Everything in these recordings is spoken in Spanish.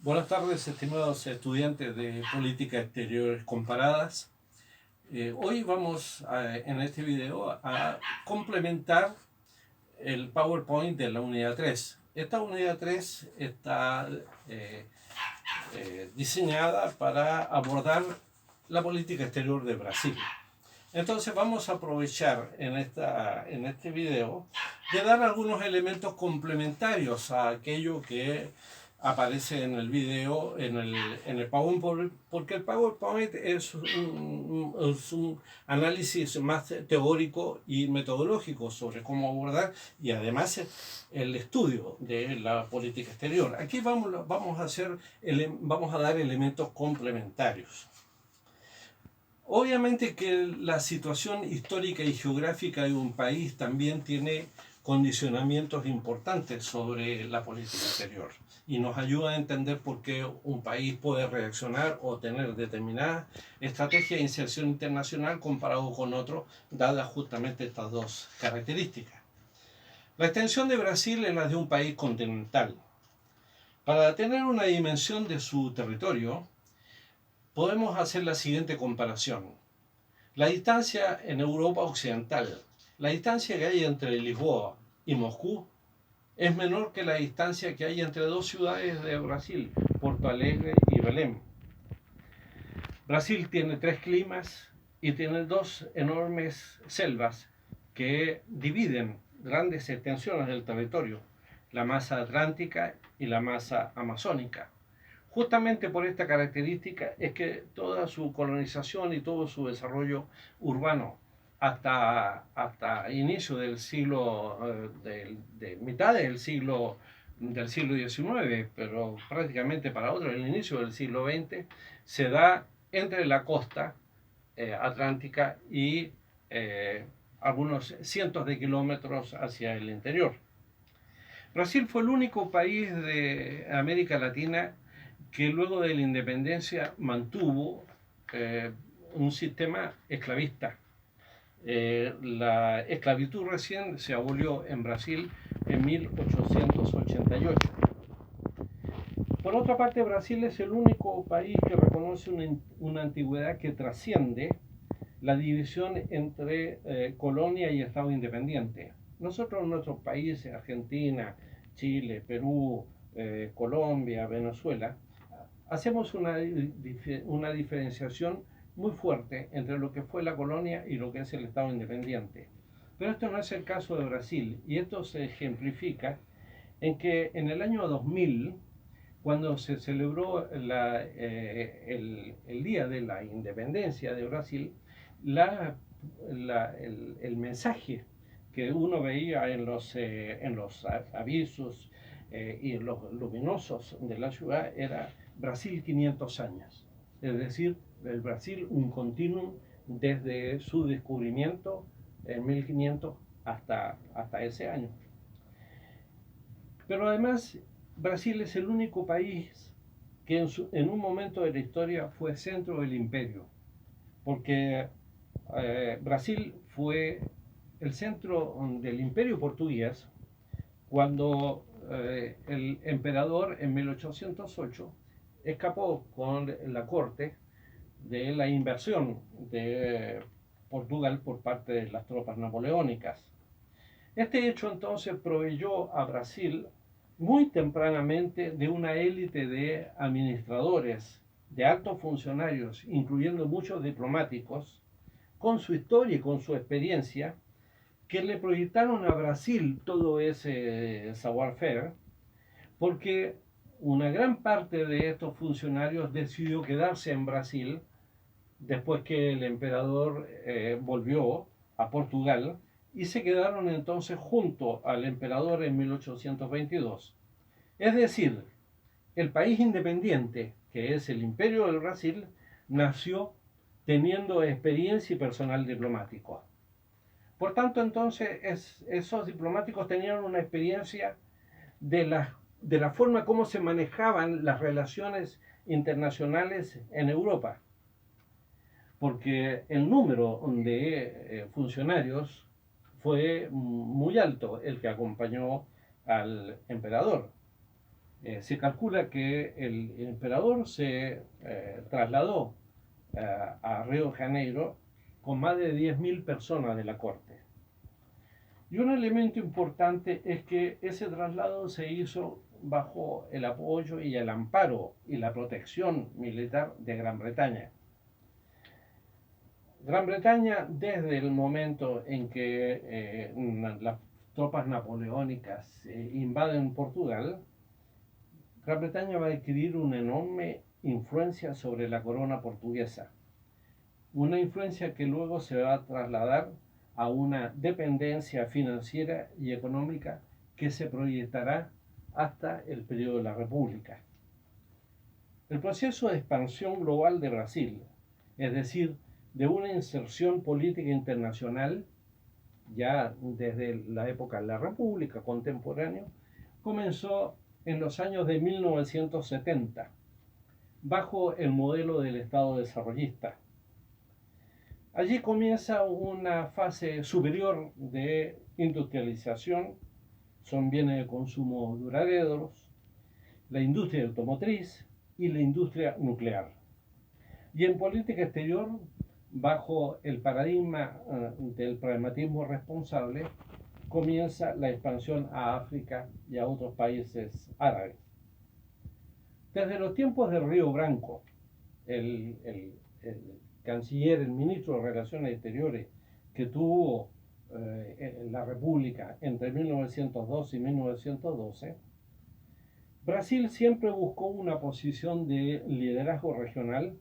Buenas tardes, estimados estudiantes de Política Exteriores Comparadas. Hoy vamos en este video a complementar el PowerPoint de la unidad 3. Esta unidad 3 está diseñada para abordar la política exterior de Brasil. Entonces vamos a aprovechar en este video de dar algunos elementos complementarios a aquello que aparece en el video, en el PowerPoint, porque el PowerPoint es un análisis más teórico y metodológico sobre cómo abordar y además el estudio de la política exterior. Aquí vamos a dar elementos complementarios. Obviamente que la situación histórica y geográfica de un país también tiene condicionamientos importantes sobre la política exterior y nos ayuda a entender por qué un país puede reaccionar o tener determinada estrategia de inserción internacional comparado con otro, dadas justamente estas dos características. La extensión de Brasil es la de un país continental. Para tener una dimensión de su territorio, podemos hacer la siguiente comparación. La distancia en Europa Occidental, la distancia que hay entre Lisboa y Moscú, es menor que la distancia que hay entre dos ciudades de Brasil, Porto Alegre y Belém. Brasil tiene tres climas y tiene dos enormes selvas que dividen grandes extensiones del territorio, la masa atlántica y la masa amazónica. Justamente por esta característica es que toda su colonización y todo su desarrollo urbano hasta inicio del siglo, de mitad del siglo XIX, pero prácticamente para otros el inicio del siglo XX, se da entre la costa atlántica y algunos cientos de kilómetros hacia el interior. Brasil fue el único país de América Latina que luego de la independencia mantuvo un sistema esclavista. La esclavitud recién se abolió en Brasil en 1888. Por otra parte, Brasil es el único país que reconoce una antigüedad que trasciende la división entre colonia y Estado independiente. Nosotros en nuestros países, Argentina, Chile, Perú, Colombia, Venezuela, hacemos una diferenciación muy fuerte entre lo que fue la colonia y lo que es el Estado independiente. Pero esto no es el caso de Brasil, y esto se ejemplifica en que en el año 2000, cuando se celebró el Día de la Independencia de Brasil, el mensaje que uno veía en los avisos y en los luminosos de la ciudad era Brasil 500 años, es decir, el Brasil un continuum desde su descubrimiento en 1500 hasta ese año. Pero además, Brasil es el único país que en un momento de la historia fue centro del imperio, porque Brasil fue el centro del imperio portugués cuando el emperador en 1808 escapó con la corte de la invasión de Portugal por parte de las tropas napoleónicas. Este hecho entonces proveyó a Brasil muy tempranamente de una élite de administradores, de altos funcionarios, incluyendo muchos diplomáticos, con su historia y con su experiencia, que le proyectaron a Brasil todo ese savoir-faire, porque una gran parte de estos funcionarios decidió quedarse en Brasil después que el emperador volvió a Portugal y se quedaron entonces junto al emperador en 1822. Es decir, el país independiente, que es el Imperio del Brasil, nació teniendo experiencia y personal diplomático. Por tanto, entonces, esos diplomáticos tenían una experiencia de la forma como se manejaban las relaciones internacionales en Europa, porque el número de funcionarios fue muy alto el que acompañó al emperador. Se calcula que el emperador se trasladó a Río de Janeiro con más de 10.000 personas de la corte. Y un elemento importante es que ese traslado se hizo bajo el apoyo y el amparo y la protección militar de Gran Bretaña. Gran Bretaña, desde el momento en que las tropas napoleónicas invaden Portugal, Gran Bretaña va a adquirir una enorme influencia sobre la corona portuguesa, una influencia que luego se va a trasladar a una dependencia financiera y económica que se proyectará hasta el periodo de la República. El proceso de expansión global de Brasil, es decir, de una inserción política internacional, ya desde la época de la República contemporánea, comenzó en los años de 1970, bajo el modelo del Estado desarrollista. Allí comienza una fase superior de industrialización, son bienes de consumo duraderos, la industria automotriz y la industria nuclear. Y en política exterior, bajo el paradigma del pragmatismo responsable, comienza la expansión a África y a otros países árabes. Desde los tiempos de Río Branco, el canciller, el ministro de Relaciones Exteriores que tuvo la República entre 1902 y 1912, Brasil siempre buscó una posición de liderazgo regional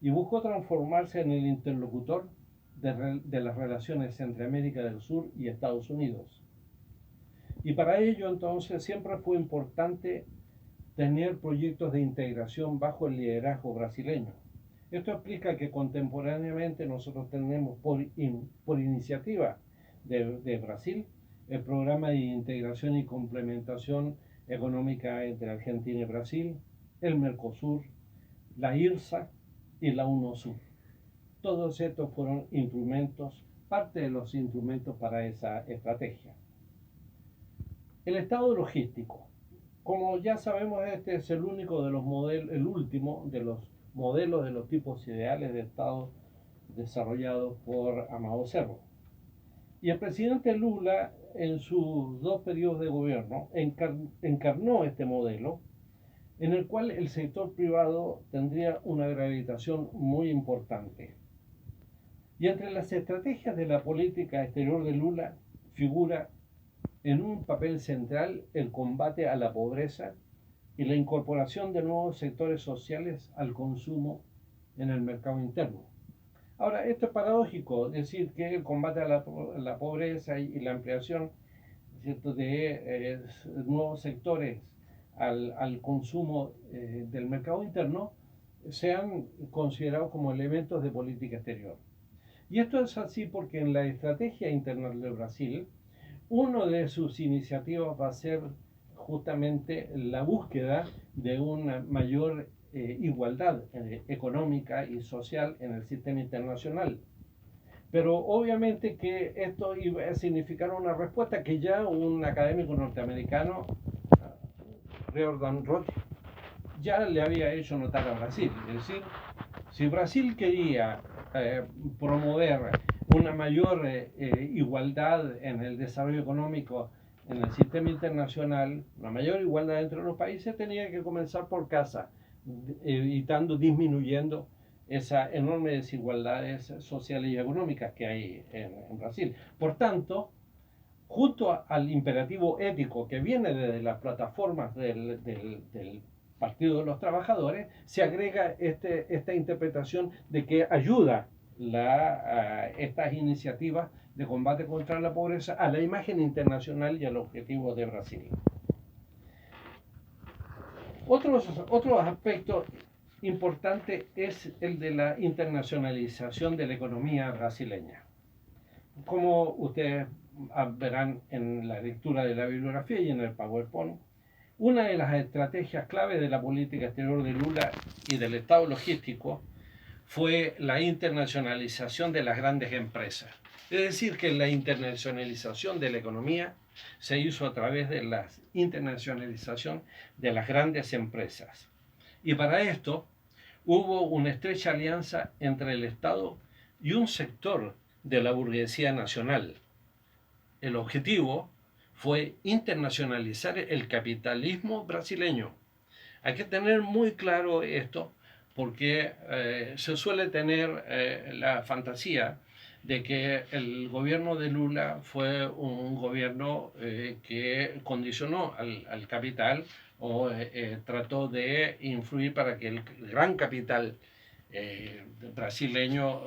y buscó transformarse en el interlocutor de las relaciones entre América del Sur y Estados Unidos. Y para ello entonces siempre fue importante tener proyectos de integración bajo el liderazgo brasileño. Esto explica que contemporáneamente nosotros tenemos por iniciativa de Brasil el programa de integración y complementación económica entre Argentina y Brasil, el Mercosur, la IRSA y la UNOSUR. Todos estos fueron instrumentos, parte de los instrumentos para esa estrategia. El estado logístico. Como ya sabemos, este es el único de los modelos, el último de los modelos de los tipos ideales de Estado desarrollados por Amado Cerro. Y el presidente Lula, en sus 2 periodos de gobierno, encarnó este modelo en el cual el sector privado tendría una gravitación muy importante. Y entre las estrategias de la política exterior de Lula figura en un papel central el combate a la pobreza y la incorporación de nuevos sectores sociales al consumo en el mercado interno. Ahora, esto es paradójico, decir que el combate a la pobreza y la ampliación, ¿cierto?, de nuevos sectores al consumo del mercado interno sean considerados como elementos de política exterior. Y esto es así porque en la estrategia internacional de Brasil, una de sus iniciativas va a ser justamente la búsqueda de una mayor igualdad económica y social en el sistema internacional. Pero obviamente que esto iba a significar una respuesta que ya un académico norteamericano, Riordan Roth, ya le había hecho notar a Brasil. Es decir, si Brasil quería promover una mayor igualdad en el desarrollo económico en el sistema internacional, una mayor igualdad entre los países, tenía que comenzar por casa, evitando, disminuyendo esas enormes desigualdades sociales y económicas que hay en Brasil. Por tanto, junto al imperativo ético que viene desde las plataformas del Partido de los Trabajadores, se agrega esta interpretación de que ayuda estas iniciativas de combate contra la pobreza a la imagen internacional y al objetivo de Brasil. Otro aspecto importante es el de la internacionalización de la economía brasileña. Como ustedes verán en la lectura de la bibliografía y en el PowerPoint, una de las estrategias clave de la política exterior de Lula y del Estado logístico fue la internacionalización de las grandes empresas. Es decir, que la internacionalización de la economía se hizo a través de la internacionalización de las grandes empresas. Y para esto hubo una estrecha alianza entre el Estado y un sector de la burguesía nacional. El objetivo fue internacionalizar el capitalismo brasileño. Hay que tener muy claro esto porque se suele tener la fantasía de que el gobierno de Lula fue un gobierno que condicionó al capital o trató de influir para que el gran capital brasileño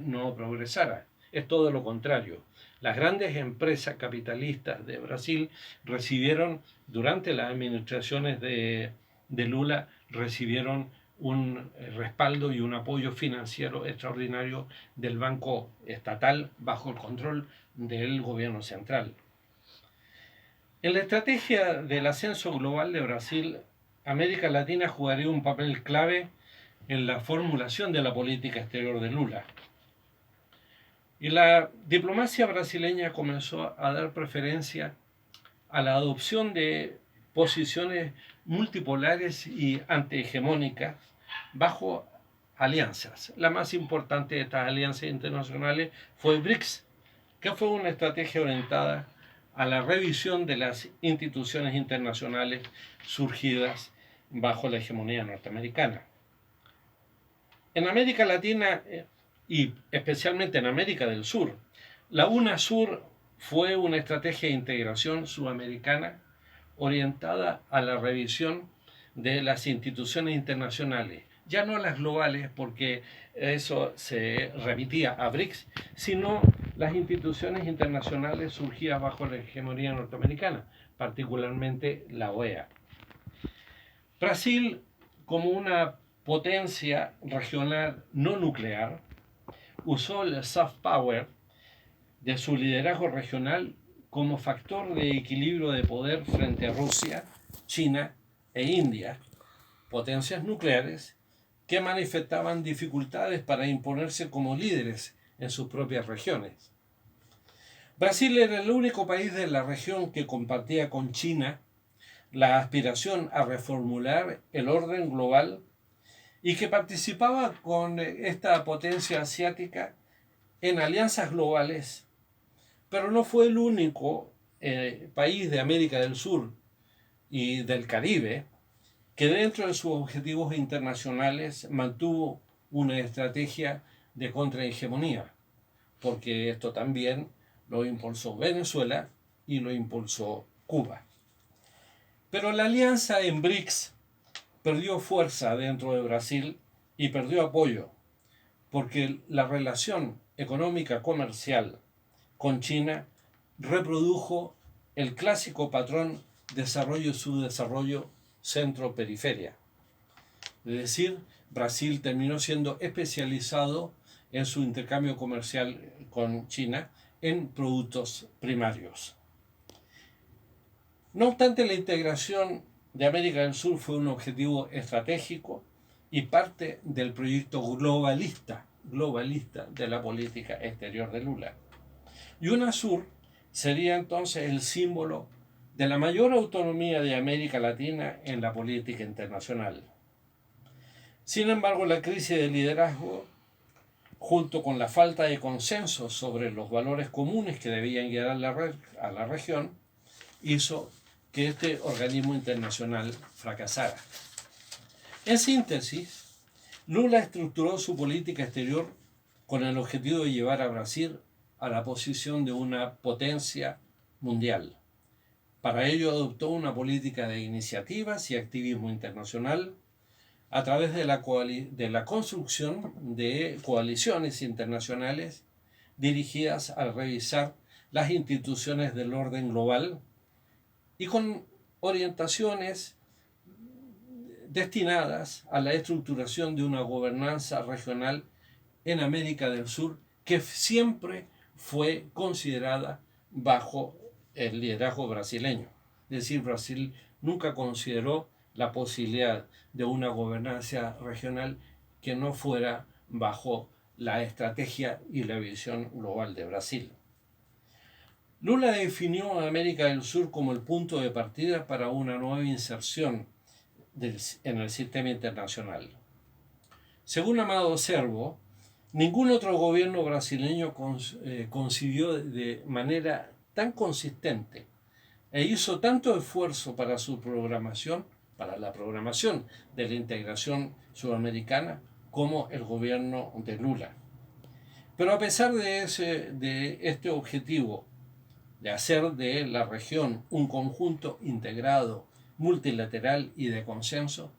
no progresara. Es todo lo contrario. Las grandes empresas capitalistas de Brasil recibieron, durante las administraciones de Lula, recibieron un respaldo y un apoyo financiero extraordinario del Banco Estatal bajo el control del gobierno central. En la estrategia del ascenso global de Brasil, América Latina jugaría un papel clave en la formulación de la política exterior de Lula. Y la diplomacia brasileña comenzó a dar preferencia a la adopción de posiciones multipolares y antihegemónicas bajo alianzas. La más importante de estas alianzas internacionales fue BRICS, que fue una estrategia orientada a la revisión de las instituciones internacionales surgidas bajo la hegemonía norteamericana. En América Latina y especialmente en América del Sur, la UNASUR fue una estrategia de integración sudamericana orientada a la revisión de las instituciones internacionales, ya no las globales, porque eso se remitía a BRICS, sino las instituciones internacionales surgidas bajo la hegemonía norteamericana, particularmente la OEA. Brasil, como una potencia regional no nuclear, usó el soft power de su liderazgo regional como factor de equilibrio de poder frente a Rusia, China e India, potencias nucleares que manifestaban dificultades para imponerse como líderes en sus propias regiones. Brasil era el único país de la región que compartía con China la aspiración a reformular el orden global y que participaba con esta potencia asiática en alianzas globales, pero no fue el único país de América del Sur y del Caribe que dentro de sus objetivos internacionales mantuvo una estrategia de contrahegemonía, porque esto también lo impulsó Venezuela y lo impulsó Cuba. Pero la alianza en BRICS perdió fuerza dentro de Brasil y perdió apoyo, porque la relación económica comercial con China reprodujo el clásico patrón desarrollo-subdesarrollo centro-periferia. Es decir, Brasil terminó siendo especializado en su intercambio comercial con China en productos primarios. No obstante, la integración de América del Sur fue un objetivo estratégico y parte del proyecto globalista de la política exterior de Lula. Y UNASUR sería entonces el símbolo de la mayor autonomía de América Latina en la política internacional. Sin embargo, la crisis de liderazgo, junto con la falta de consenso sobre los valores comunes que debían guiar a la región, hizo que este organismo internacional fracasara. En síntesis, Lula estructuró su política exterior con el objetivo de llevar a Brasil a la posición de una potencia mundial. Para ello adoptó una política de iniciativas y activismo internacional a través de la construcción de coaliciones internacionales dirigidas a revisar las instituciones del orden global y con orientaciones destinadas a la estructuración de una gobernanza regional en América del Sur que siempre fue considerada bajo el liderazgo brasileño. Es decir, Brasil nunca consideró la posibilidad de una gobernanza regional que no fuera bajo la estrategia y la visión global de Brasil. Lula definió a América del Sur como el punto de partida para una nueva inserción en el sistema internacional. Según Amado Servo, ningún otro gobierno brasileño concibió de manera tan consistente e hizo tanto esfuerzo para su programación, para la programación de la integración sudamericana, como el gobierno de Lula. Pero a pesar de este objetivo de hacer de la región un conjunto integrado, multilateral y de consenso,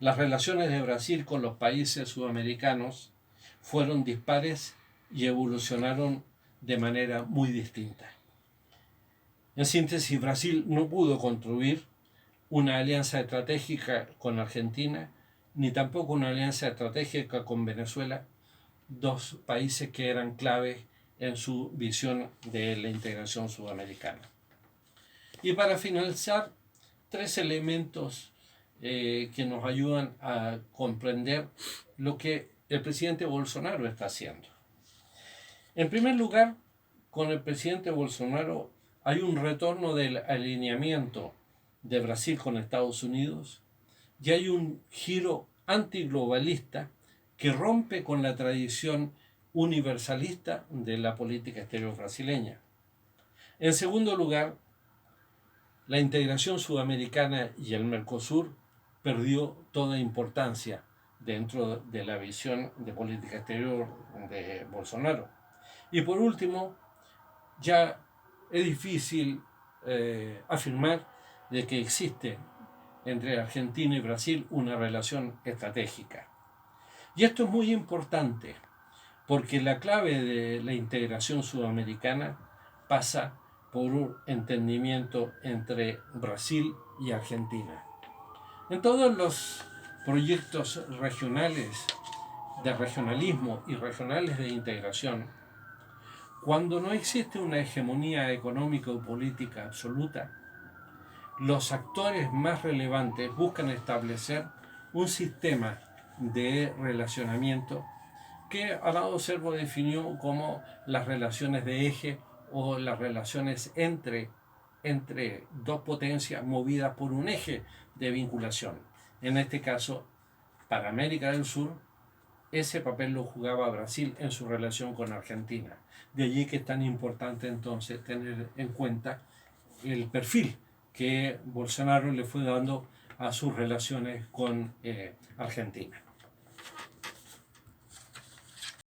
las relaciones de Brasil con los países sudamericanos fueron dispares y evolucionaron de manera muy distinta. En síntesis, Brasil no pudo construir una alianza estratégica con Argentina, ni tampoco una alianza estratégica con Venezuela, dos países que eran claves en su visión de la integración sudamericana. Y para finalizar, tres elementos que nos ayudan a comprender lo que el presidente Bolsonaro está haciendo. En primer lugar, con el presidente Bolsonaro hay un retorno del alineamiento de Brasil con Estados Unidos y hay un giro antiglobalista que rompe con la tradición universalista de la política exterior brasileña. En segundo lugar, la integración sudamericana y el Mercosur perdió toda importancia dentro de la visión de política exterior de Bolsonaro. Y por último, ya es difícil afirmar de que existe entre Argentina y Brasil una relación estratégica. Y esto es muy importante porque la clave de la integración sudamericana pasa por un entendimiento entre Brasil y Argentina. En todos los proyectos regionales de regionalismo y regionales de integración, cuando no existe una hegemonía económica o política absoluta, los actores más relevantes buscan establecer un sistema de relacionamiento que Amado Servo definió como las relaciones de eje o las relaciones entre dos potencias movidas por un eje de vinculación. En este caso, para América del Sur, ese papel lo jugaba Brasil en su relación con Argentina. De allí que es tan importante entonces tener en cuenta el perfil que Bolsonaro le fue dando a sus relaciones con Argentina.